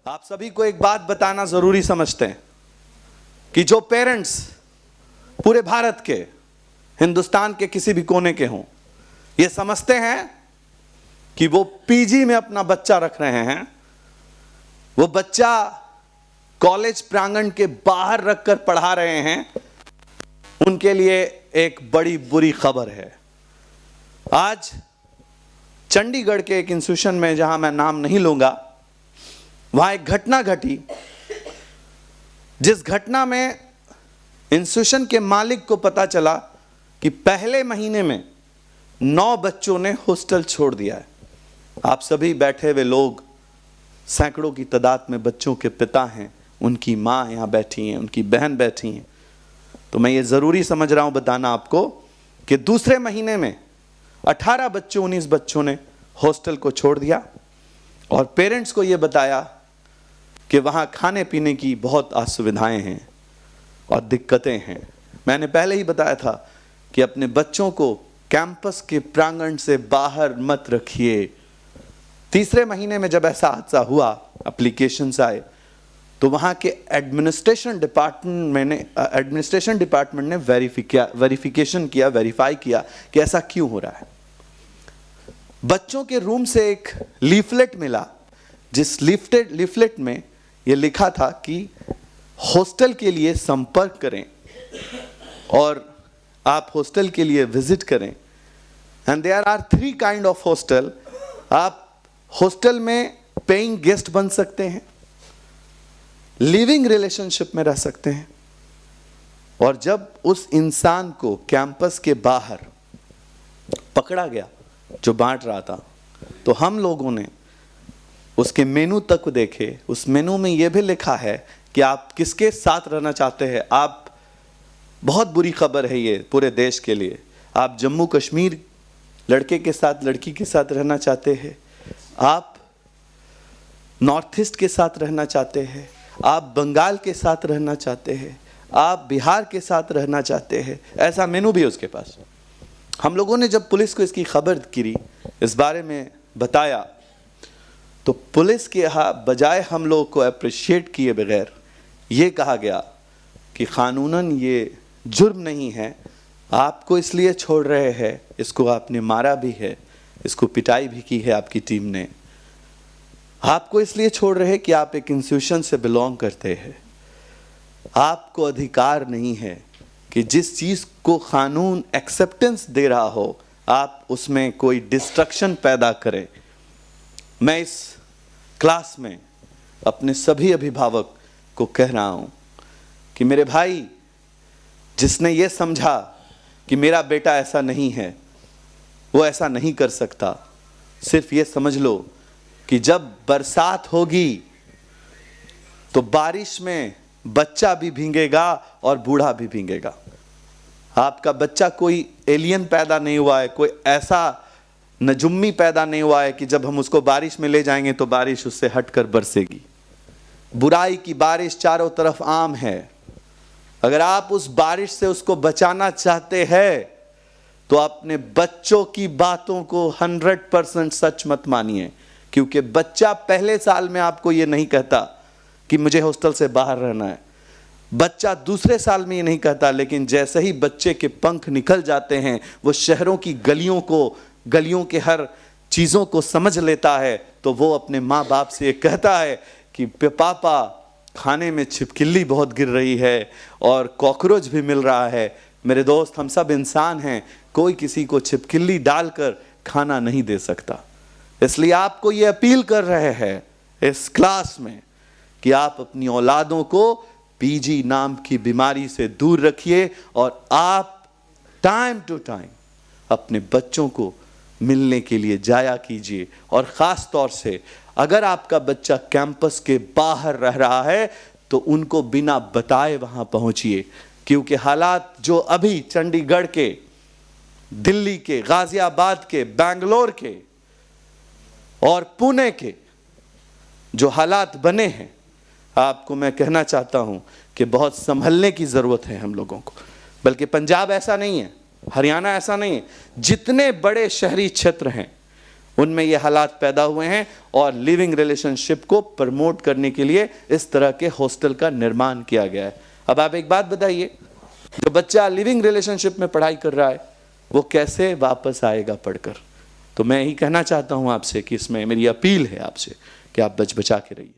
आप सभी को एक बात बताना जरूरी समझते हैं कि जो पेरेंट्स पूरे भारत के, हिंदुस्तान के किसी भी कोने के हों, ये समझते हैं कि वो पीजी में अपना बच्चा रख रहे हैं, वो बच्चा कॉलेज प्रांगण के बाहर रखकर पढ़ा रहे हैं, उनके लिए एक बड़ी बुरी खबर है। आज चंडीगढ़ के एक इंस्टीट्यूशन में, जहां मैं नाम नहीं लूंगा, वहां एक घटना घटी, जिस घटना में इंस्टीट्यूशन के मालिक को पता चला कि पहले महीने में 9 बच्चों ने हॉस्टल छोड़ दिया है। आप सभी बैठे हुए लोग सैकड़ों की तादाद में बच्चों के पिता हैं, उनकी माँ यहाँ बैठी हैं, उनकी बहन बैठी हैं। तो मैं ये ज़रूरी समझ रहा हूँ बताना आपको कि दूसरे महीने में 18 बच्चों 19 बच्चों ने हॉस्टल को छोड़ दिया और पेरेंट्स को ये बताया कि वहाँ खाने पीने की बहुत असुविधाएं हैं और दिक्कतें हैं। मैंने पहले ही बताया था कि अपने बच्चों को कैंपस के प्रांगण से बाहर मत रखिए। तीसरे महीने में जब ऐसा हादसा हुआ, एप्लीकेशंस आए, तो वहाँ के एडमिनिस्ट्रेशन डिपार्टमेंट ने वेरिफिकेशन किया, वेरीफाई किया कि ऐसा क्यों हो रहा है। बच्चों के रूम से एक लीफलेट मिला, जिस लीफलेट में ये लिखा था कि हॉस्टल के लिए संपर्क करें और आप हॉस्टल के लिए विजिट करें। And there are 3 kind of hostel. आप हॉस्टल में पेइंग गेस्ट बन सकते हैं, लिविंग रिलेशनशिप में रह सकते हैं, और जब उस इंसान को कैंपस के बाहर पकड़ा गया जो बांट रहा था, तो हम लोगों ने उसके मेनू तक देखे। उस मेनू में यह भी लिखा है कि आप किसके साथ रहना चाहते हैं। आप, बहुत बुरी खबर है ये पूरे देश के लिए, आप जम्मू कश्मीर लड़के के साथ, लड़की के साथ रहना चाहते हैं, आप नॉर्थ ईस्ट के साथ रहना चाहते हैं, आप बंगाल के साथ रहना चाहते हैं, आप बिहार के साथ रहना चाहते हैं, ऐसा मेनू भी है उसके पास। हम लोगों ने जब पुलिस को इसकी खबर करी, इस बारे में बताया, तो पुलिस के यहाँ बजाय हम लोगों को अप्रिशिएट किए बगैर ये कहा गया कि कानूनन ये जुर्म नहीं है, आपको इसलिए छोड़ रहे हैं, इसको आपने मारा भी है, इसको पिटाई भी की है आपकी टीम ने, आपको इसलिए छोड़ रहे हैं कि आप एक इंस्टीट्यूशन से बिलोंग करते हैं। आपको अधिकार नहीं है कि जिस चीज़ को कानून एक्सेप्टेंस दे रहा हो, आप उसमें कोई डिस्ट्रक्शन पैदा करें। मैं इस क्लास में अपने सभी अभिभावक को कह रहा हूं कि मेरे भाई, जिसने ये समझा कि मेरा बेटा ऐसा नहीं है, वो ऐसा नहीं कर सकता, सिर्फ ये समझ लो कि जब बरसात होगी तो बारिश में बच्चा भी भीगेगा और बूढ़ा भी भीगेगा। आपका बच्चा कोई एलियन पैदा नहीं हुआ है, कोई ऐसा नजुम्मी पैदा नहीं हुआ है कि जब हम उसको बारिश में ले जाएंगे तो बारिश उससे हटकर बरसेगी। बुराई की बारिश चारों तरफ आम है। अगर आप उस बारिश से उसको बचाना चाहते हैं तो अपने बच्चों की बातों को 100% सच मत मानिए, क्योंकि बच्चा पहले साल में आपको ये नहीं कहता कि मुझे हॉस्टल से बाहर रहना है। बच्चा दूसरे साल में ये नहीं कहता, लेकिन जैसे ही बच्चे के पंख निकल जाते हैं, वो शहरों की गलियों के हर चीज़ों को समझ लेता है, तो वो अपने माँ बाप से ये कहता है कि पापा, खाने में छिपकली बहुत गिर रही है और कॉकरोच भी मिल रहा है। मेरे दोस्त, हम सब इंसान हैं, कोई किसी को छिपकली डालकर खाना नहीं दे सकता। इसलिए आपको ये अपील कर रहे हैं इस क्लास में कि आप अपनी औलादों को पीजी नाम की बीमारी से दूर रखिए और आप टाइम टू टाइम अपने बच्चों को मिलने के लिए जाया कीजिए। और ख़ास तौर से अगर आपका बच्चा कैंपस के बाहर रह रहा है तो उनको बिना बताए वहाँ पहुँचिए, क्योंकि हालात जो अभी चंडीगढ़ के, दिल्ली के, गाज़ियाबाद के, बेंगलोर के और पुणे के जो हालात बने हैं, आपको मैं कहना चाहता हूँ कि बहुत संभलने की ज़रूरत है हम लोगों को। बल्कि पंजाब ऐसा नहीं है, हरियाणा ऐसा नहीं है, जितने बड़े शहरी क्षेत्र हैं उनमें ये हालात पैदा हुए हैं और लिविंग रिलेशनशिप को प्रमोट करने के लिए इस तरह के हॉस्टल का निर्माण किया गया है। अब आप एक बात बताइए, जो बच्चा लिविंग रिलेशनशिप में पढ़ाई कर रहा है वो कैसे वापस आएगा पढ़कर? तो मैं यही कहना चाहता हूं आपसे कि इसमें मेरी अपील है आपसे कि आप बचा के रहिए।